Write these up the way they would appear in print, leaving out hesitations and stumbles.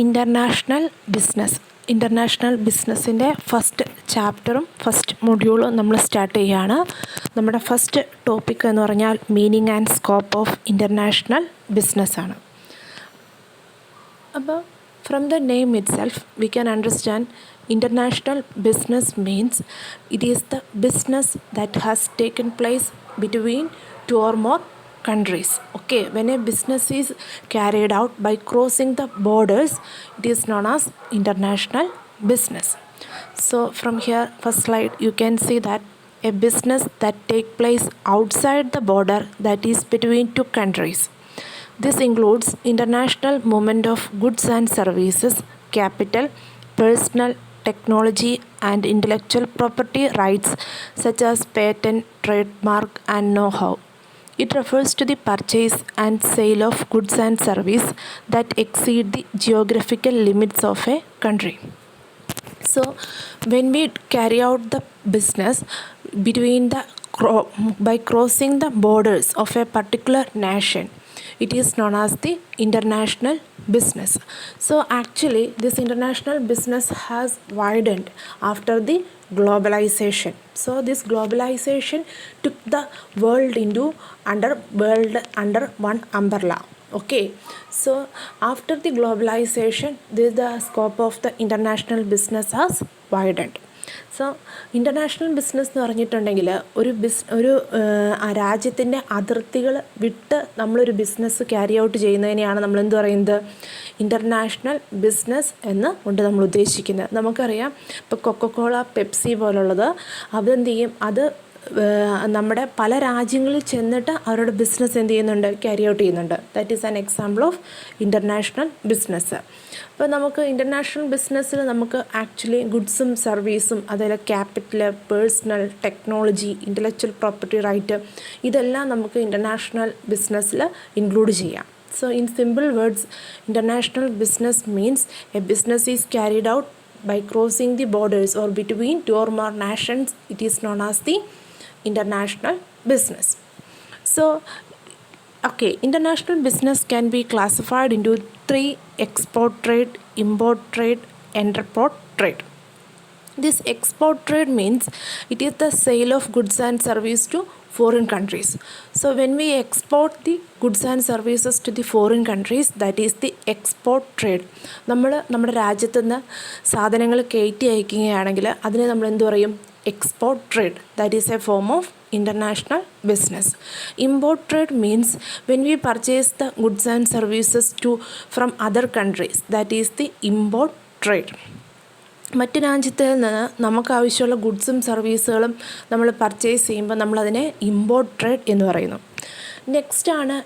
International ബിസിനസ്സിൻ്റെ first ചാപ്റ്ററും first മൊഡ്യൂളും നമ്മൾ സ്റ്റാർട്ട് ചെയ്യുകയാണ്. നമ്മുടെ ഫസ്റ്റ് ടോപ്പിക് എന്ന് പറഞ്ഞാൽ meaning and scope of international ബിസിനസ്സാണ്. അപ്പോൾ from the name itself we can understand international business means it is the business that has taken place between two or more countries. Okay, when a business is carried out by crossing the borders, it is known as international business. So from here, first slide, you can see that a business that take place outside the border, that is between two countries. This includes international movement of goods and services, capital, personal, technology and intellectual property rights such as patent, trademark and know-how. It refers to the purchase and sale of goods and service that exceed the geographical limits of a country. So when we carry out the business between by crossing the borders of a particular nation, it is known as the international business. So actually this international business has widened after the globalization. So this globalization took the world under one umbrella. Okay, so after the globalization, the scope of the international business has widened. So international business എന്ന് പറഞ്ഞിട്ടുണ്ടെങ്കിൽ ഒരു രാജ്യത്തിൻ്റെ അതിർത്തികൾ വിട്ട് നമ്മളൊരു business carry out ചെയ്യുന്നതിനെയാണ് നമ്മൾ എന്ത് പറയുന്നത്, ഇൻ്റർനാഷണൽ ബിസിനസ് എന്ന് കൊണ്ട് നമ്മൾ ഉദ്ദേശിക്കുന്നത്. നമുക്കറിയാം ഇപ്പോൾ കൊക്കക്കോള, പെപ്സി പോലുള്ളത് അതെന്ത് ചെയ്യും, അത് നമ്മുടെ പല രാജ്യങ്ങളിൽ ചെന്നിട്ട് അവരുടെ ബിസിനസ് എന്ത് ചെയ്യുന്നുണ്ട്, ക്യാരി ഔട്ട് ചെയ്യുന്നുണ്ട്. That is an example of international business. അപ്പോൾ നമുക്ക് ഇൻ്റർനാഷണൽ ബിസിനസ്സിൽ നമുക്ക് ആക്ച്വലി ഗുഡ്സും സർവീസും, അതുപോലെ capital, personal, technology, intellectual property right, ഇതെല്ലാം നമുക്ക് ഇൻ്റർനാഷണൽ ബിസിനസ്സിൽ ഇൻക്ലൂഡ് ചെയ്യാം. So in simple words, international business means a business is carried out by crossing the borders or between two or more nations. It is known as the international business. So okay, international business can be classified into three: export trade, import trade, entreport trade. This export trade means it is the sale of goods and service to foreign countries. So when we export the goods and services to the foreign countries, that is the export trade. നമ്മുടെ രാജ്യത്ത് നിന്ന് സാധനങ്ങൾ കയറ്റി അയക്കുകയാണെങ്കിൽ അതിനെ നമ്മൾ എന്ത് പറയും, export trade. That is a form of international business. Import trade means when we purchase the goods and services from other countries, that is the import trade. മറ്റ് രാജ്യത്തിൽ നിന്ന് നമുക്ക് ആവശ്യമുള്ള ഗുഡ്സും സർവീസുകളും നമ്മൾ പർച്ചേസ് ചെയ്യുമ്പോൾ നമ്മളതിനെ ഇമ്പോർട്ട് ട്രേഡ് എന്ന് പറയുന്നു. നെക്സ്റ്റ് ആണ്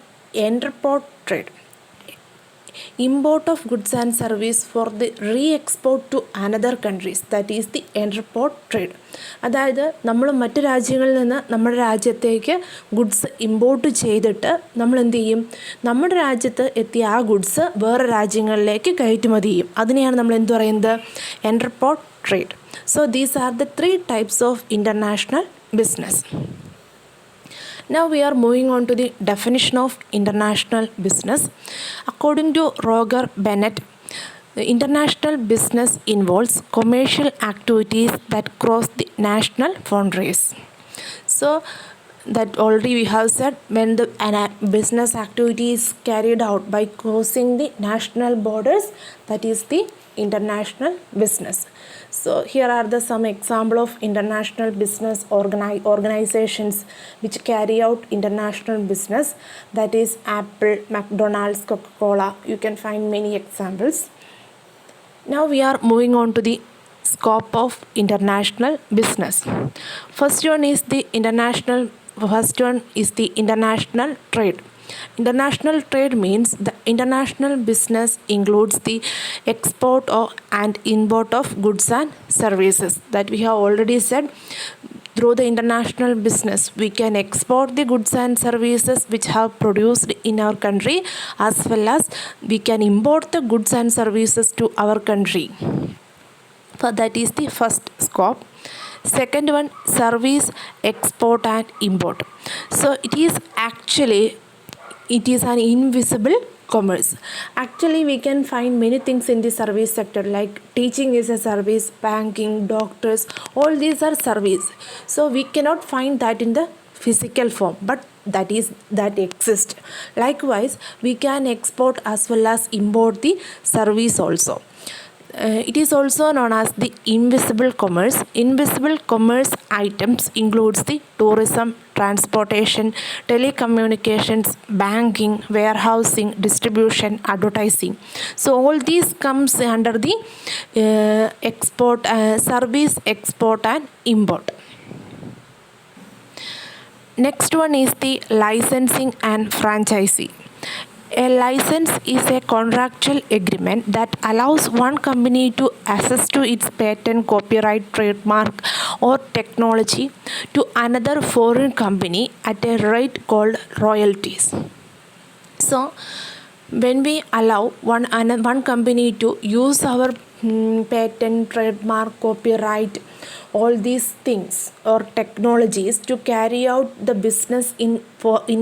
entrepot trade. Import of goods and service for the re export to another countries, that is the entrepot trade. അതായത് നമ്മൾ മറ്റു രാജ്യങ്ങളിൽ നിന്ന് നമ്മുടെ രാജ്യത്തേക്ക് ഗുഡ്സ് ഇമ്പോർട്ട് ചെയ്തിട്ട് നമ്മൾ എന്ത് ചെയ്യും, നമ്മുടെ രാജ്യത്ത് എത്തിയ ആ ഗുഡ്സ് വേറെ രാജ്യങ്ങളിലേക്ക് കയറ്റുമതി ചെയ്യും. അതിനെയാണ് നമ്മൾ എന്ത് പറയുന്നത്, entrepot trade. So these are the three types of international business. Now we are moving on to the definition of international business. According to Roger Bennett, the international business involves commercial activities that cross the national boundaries. So that already we have said, when the business activity is carried out by crossing the national borders, that is the international business. So here are some example of international business organizations which carry out international business, that is Apple, McDonald's, Coca-Cola. You can find many examples. Now we are moving on to the scope of international business. First one is the international trade. International trade means the international business includes the export and import of goods and services. That we have already said, through the international business we can export the goods and services which have produced in our country, as well as we can import the goods and services to our country. So that is the first scope. Second one, service, export and import. So it is an invisible commerce. Actually, we can find many things in the service sector, like teaching is a service, banking, doctors, all these are service. So we cannot find that in the physical form, but that exists. Likewise, we can export as well as import the service also. It is also known as the invisible commerce. Invisible commerce items includes the tourism, transportation, telecommunications, banking, warehousing, distribution, advertising. So all these comes under the service export and import. Next one is the licensing and franchising. A license is a contractual agreement that allows one company to access to its patent, copyright, trademark, or technology to another foreign company at a rate called royalties. So, when we allow one company to use our patent, trademark, copyright, all these things or technologies to carry out the business in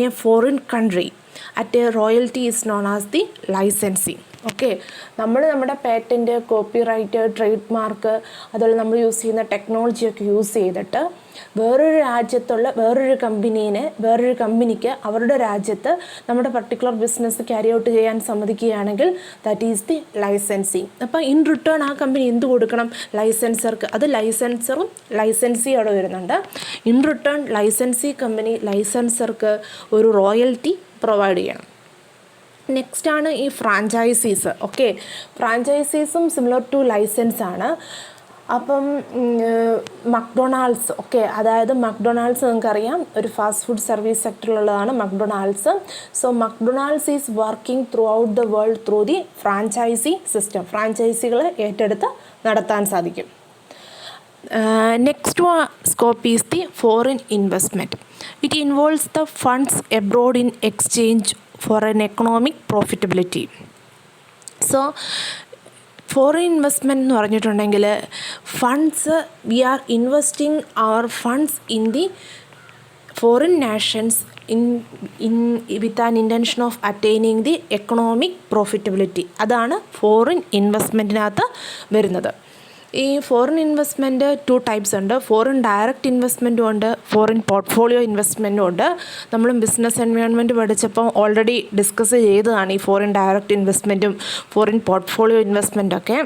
a foreign country at a royalty is known as the licensing. Okay, നമ്മുടെ patent, copyright, trade mark, അതുപോലെ നമ്മൾ use ചെയ്യുന്ന ടെക്നോളജിയൊക്കെ use ചെയ്തിട്ട് വേറൊരു രാജ്യത്തുള്ള വേറൊരു കമ്പനിക്ക് അവരുടെ രാജ്യത്ത് നമ്മുടെ പർട്ടിക്കുലർ ബിസിനസ് ക്യാരി ഔട്ട് ചെയ്യാൻ സമ്മതിക്കുകയാണെങ്കിൽ ദാറ്റ് ഈസ് ദി ലൈസൻസിങ്. അപ്പോൾ ഇൻ റിട്ടേൺ ആ കമ്പനി എന്ത് കൊടുക്കണം? ലൈസൻസർക്ക്. അത് ലൈസൻസറും ലൈസൻസി അവിടെ വരുന്നുണ്ട്. ഇൻ റിട്ടേൺ ലൈസൻസി കമ്പനി ലൈസൻസർക്ക് ഒരു റോയൽറ്റി പ്രൊവൈഡ് ചെയ്യണം. നെക്സ്റ്റ് ആണ് ഈ ഫ്രാഞ്ചൈസീസ്. ഓക്കെ, ഫ്രാഞ്ചൈസീസും സിമിലർ ടു ലൈസൻസ് ആണ്. അപ്പം മക്ഡൊണാൾഡ്സ്, ഓക്കെ, അതായത് മക്ഡൊണാൾഡ്സ് നിങ്ങൾക്കറിയാം ഒരു ഫാസ്റ്റ് ഫുഡ് സർവീസ് സെക്ടറിലുള്ളതാണ് McDonald's. So McDonald's is working throughout the world through the franchisee system. ഫ്രാഞ്ചൈസികൾ ഏറ്റെടുത്ത് നടത്താൻ സാധിക്കും. Next one scope is the foreign investment. It involves the funds abroad in exchange for an economic profitability. So foreign investment എന്ന് പറഞ്ഞിട്ടുണ്ടെങ്കിൽ funds, we are investing our funds in the foreign nations with an intention of attaining the economic profitability. അതാണ് foreign ഇൻവെസ്റ്റ്മെൻറ്റിനകത്ത് വരുന്നത്. ഈ foreign investment 2 types ഉണ്ട്. Foreign direct ഇൻവെസ്റ്റ്മെൻറ്റും ഉണ്ട്, foreign portfolio ഇൻവെസ്റ്റ്മെൻറ്റും ഉണ്ട്. നമ്മളും ബിസിനസ് എൻവയോൺമെൻറ്റ് പഠിച്ചപ്പോൾ ഓൾറെഡി ഡിസ്കസ് ചെയ്തതാണ് ഈ ഫോറിൻ ഡയറക്റ്റ് ഇൻവെസ്റ്റ്മെൻറ്റും ഫോറിൻ പോർട്ട്ഫോളിയോ ഇൻവെസ്റ്റ്മെൻറ്റൊക്കെ.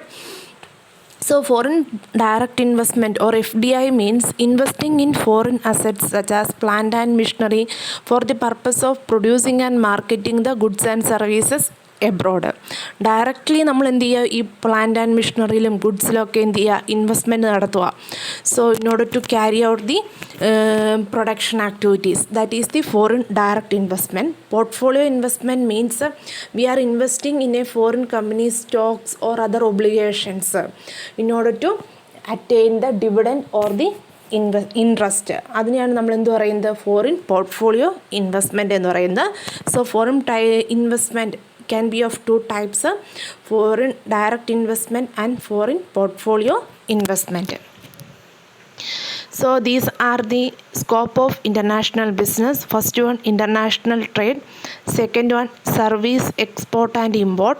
So foreign direct investment or FDI means investing in foreign assets such as plant and machinery for the purpose of producing and marketing the goods and services abroad. Directly നമ്മൾ എന്ത് ചെയ്യുക, ഈ plant and മെഷീനറിയിലും ഗുഡ്സിലൊക്കെ എന്ത് ചെയ്യുക, investment നടത്തുക. So in order to carry out the production activities, that is the foreign direct investment. Portfolio investment means we are investing in a foreign company stocks or other obligations in order to attain the dividend or the interest. അതിനെയാണ് നമ്മൾ എന്ത് പറയുന്നത്, foreign portfolio investment എന്ന് പറയുന്നത്. So foreign investment can be of 2 types, foreign direct investment and foreign portfolio investment. So these are the scope of international business. First one, international trade. Second one, service export and import.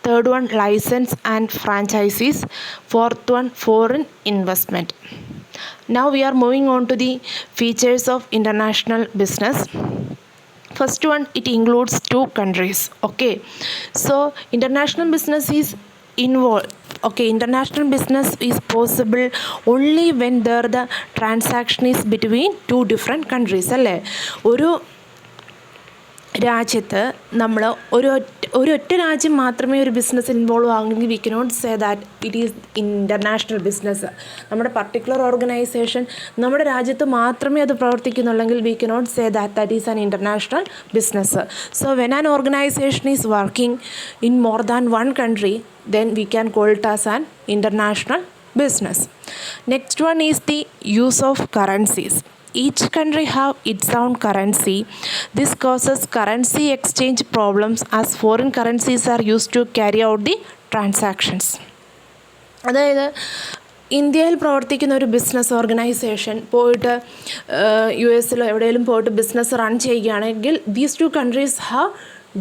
Third one, license and franchises. Fourth one, foreign investment. Now we are moving on to the features of international business. First one, it includes 2 countries. Okay, so international business is involved. Okay, international business is possible only when the transaction is between 2 different countries. അല്ലേ, ഒരു രാജ്യത്ത് നമ്മൾ ഒരൊറ്റ രാജ്യം മാത്രമേ ഒരു business involve ആകുമെങ്കിൽ we cannot say that it is international business. നമ്മുടെ പർട്ടിക്കുലർ ഓർഗനൈസേഷൻ നമ്മുടെ രാജ്യത്ത് മാത്രമേ അത് പ്രവർത്തിക്കുന്നുള്ളെങ്കിൽ we cannot say that is an international business. So when an organisation is working in more than 1 country, then we can call it as an international business. Next one is the use of currencies. Each country have its own currency. This causes currency exchange problems as foreign currencies are used to carry out the transactions. അതായത് ഇന്ത്യയിൽ പ്രവർത്തിക്കുന്ന ഒരു business organisation പോയിട്ട് US എവിടെയെങ്കിലും പോയിട്ട് business run ചെയ്യുകയാണെങ്കിൽ these 2 countries have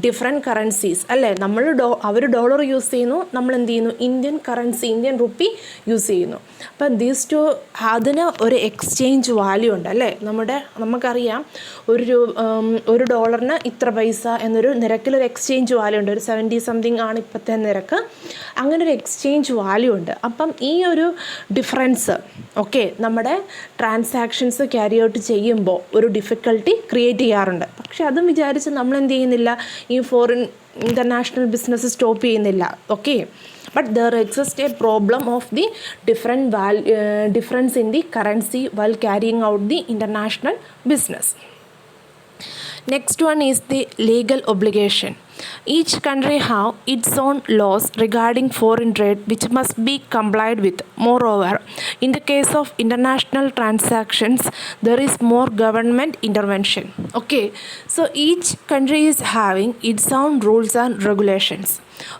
different currencies അല്ലേ, അവർ dollar use ചെയ്യുന്നു, നമ്മൾ എന്ത് ചെയ്യുന്നു, Indian currency Indian rupee use ചെയ്യുന്നു. അപ്പം ദീസ് ടു അതിന് ഒരു എക്സ്ചേഞ്ച് വാല്യൂ ഉണ്ട് അല്ലേ. നമുക്കറിയാം ഒരു ഡോളറിന് ഇത്ര പൈസ എന്നൊരു നിരക്കിലൊരു എക്സ്ചേഞ്ച് വാല്യൂ ഉണ്ട്. ഒരു 70 സംതിങ് ആണ് ഇപ്പോഴത്തെ നിരക്ക്. അങ്ങനെ ഒരു എക്സ്ചേഞ്ച് വാല്യൂ ഉണ്ട്. അപ്പം ഈ ഒരു ഡിഫറൻസ് ഓക്കെ നമ്മുടെ ട്രാൻസാക്ഷൻസ് ക്യാരി ഔട്ട് ചെയ്യുമ്പോൾ ഒരു ഡിഫിക്കൽട്ടി ക്രിയേറ്റ് ചെയ്യാറുണ്ട്. പക്ഷെ അതും വിചാരിച്ച് നമ്മൾ എന്ത് ചെയ്യുന്നില്ല, ഈ ഇൻ്റർനാഷണൽ ബിസിനസ് സ്റ്റോപ്പ് ചെയ്യുന്നില്ല. Okay, but there exists a problem of the difference in the currency while carrying out the international business. Next one is the legal obligation. Each country have its own laws regarding foreign trade which must be complied with. Moreover, in the case of international transactions, there is more government intervention. Okay, so each country is having its own rules and regulations.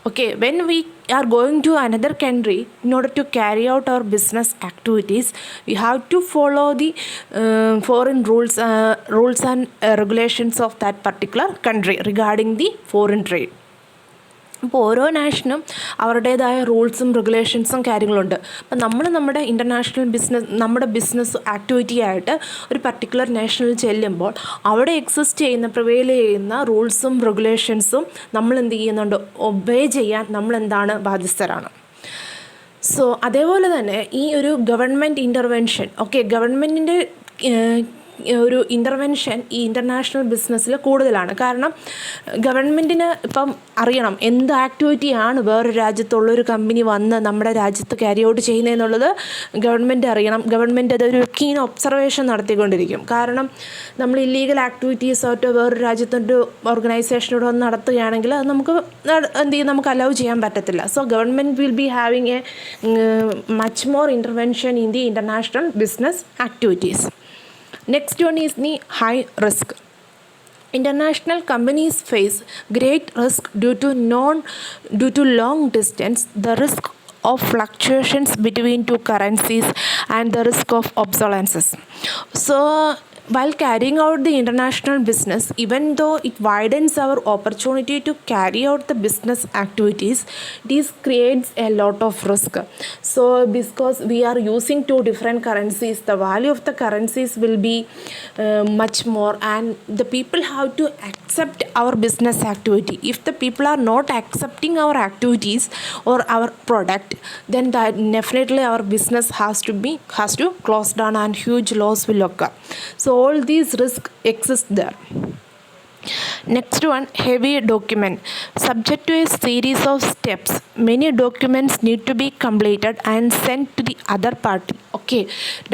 Okay, when we are going to another country, in order to carry out our business activities, we have to follow the foreign rules and regulations of that particular country regarding the foreign trade. അപ്പോൾ ഓരോ നാഷനും അവരുടേതായ റൂൾസും റെഗുലേഷൻസും കാര്യങ്ങളുണ്ട്. അപ്പം നമ്മുടെ നമ്മുടെ business activity ആയിട്ട് ഒരു particular നാഷനിൽ ചെല്ലുമ്പോൾ അവിടെ പ്രിവെയിൽ ചെയ്യുന്ന റൂൾസും റെഗുലേഷൻസും നമ്മൾ എന്ത് ചെയ്യുന്നുണ്ട്, ഒബേ ചെയ്യാൻ നമ്മളെന്താണ് ബാധ്യസ്ഥരാണ്. സോ അതേപോലെ തന്നെ ഈ ഒരു ഗവൺമെൻറ് ഇൻ്റർവെൻഷൻ, ഓക്കെ, ഗവൺമെൻറ്റിൻ്റെ ഒരു ഇൻ്റർവെൻഷൻ ഈ ഇൻ്റർനാഷണൽ ബിസിനസ്സിൽ കൂടുതലാണ്. കാരണം ഗവൺമെൻറ്റിന് ഇപ്പം അറിയണം എന്ത് ആക്ടിവിറ്റിയാണ് വേറൊരു രാജ്യത്തുള്ളൊരു കമ്പനി വന്ന് നമ്മുടെ രാജ്യത്ത് ക്യാരി ഔട്ട് ചെയ്യുന്നതെന്നുള്ളത് ഗവൺമെൻറ് അറിയണം. ഗവൺമെൻറ് അതൊരു കീൻ ഒബ്സർവേഷൻ നടത്തിക്കൊണ്ടിരിക്കും. കാരണം നമ്മൾ ഇല്ലീഗൽ ആക്ടിവിറ്റീസായിട്ട് വേറൊരു രാജ്യത്തിൻ്റെ ഓർഗനൈസേഷനോട് വന്ന് നടത്തുകയാണെങ്കിൽ അത് നമുക്ക് അലൗ ചെയ്യാൻ പറ്റത്തില്ല. So government will be having A much more intervention in the international business activities. Next one is the high risk. International companies face great risk due to long distance, the risk of fluctuations between two currencies, and the risk of obsolescence. So while carrying out the international business, even though it widens our opportunity to carry out the business activities, this creates a lot of risk. So because we are using two different currencies, the value of the currencies will be much more, and the people have to accept our business activity. If the people are not accepting our activities or our product, then that definitely our business has to close down and huge loss will occur. So all these risks exist there. Next one, heavy document. Subject to a series of steps, many documents need to be completed and sent to the other party. Okay,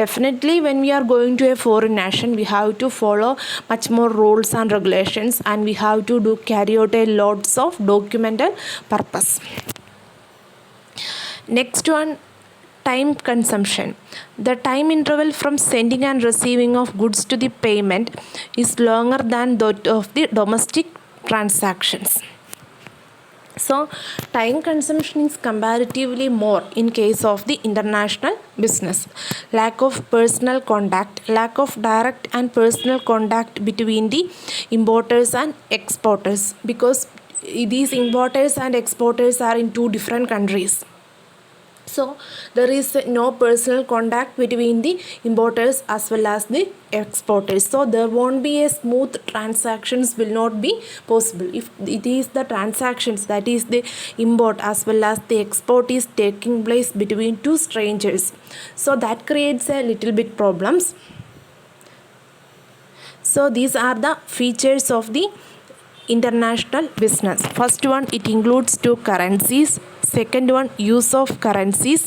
definitely when we are going to a foreign nation, we have to follow much more rules and regulations, and we have to carry out a lots of documental purpose. Next one, time consumption. The time interval from sending and receiving of goods to the payment is longer than that of the domestic transactions. So time consumption is comparatively more in case of the international business. Lack of personal contact, lack of direct and personal contact between the importers and exporters, because these importers and exporters are in two different countries. So there is no personal contact between the importers as well as the exporters. So there won't be a smooth transactions will not be possible. If it is the transactions, that is the import as well as the export is taking place between two strangers, so that creates a little bit problems. So these are the features of the international business. First one, it includes two currencies. Second one, use of currencies.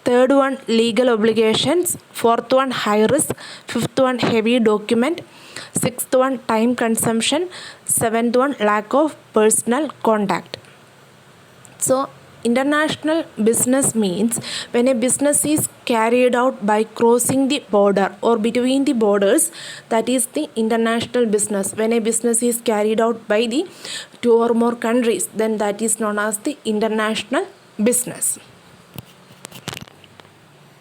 Third one, legal obligations. Fourth one, high risk. Fifth one, heavy document. Sixth one, time consumption. Seventh one, lack of personal contact. So international business means when a business is carried out by crossing the border or between the borders, that is the international business. When a business is carried out by the two or more countries, then that is known as the international business.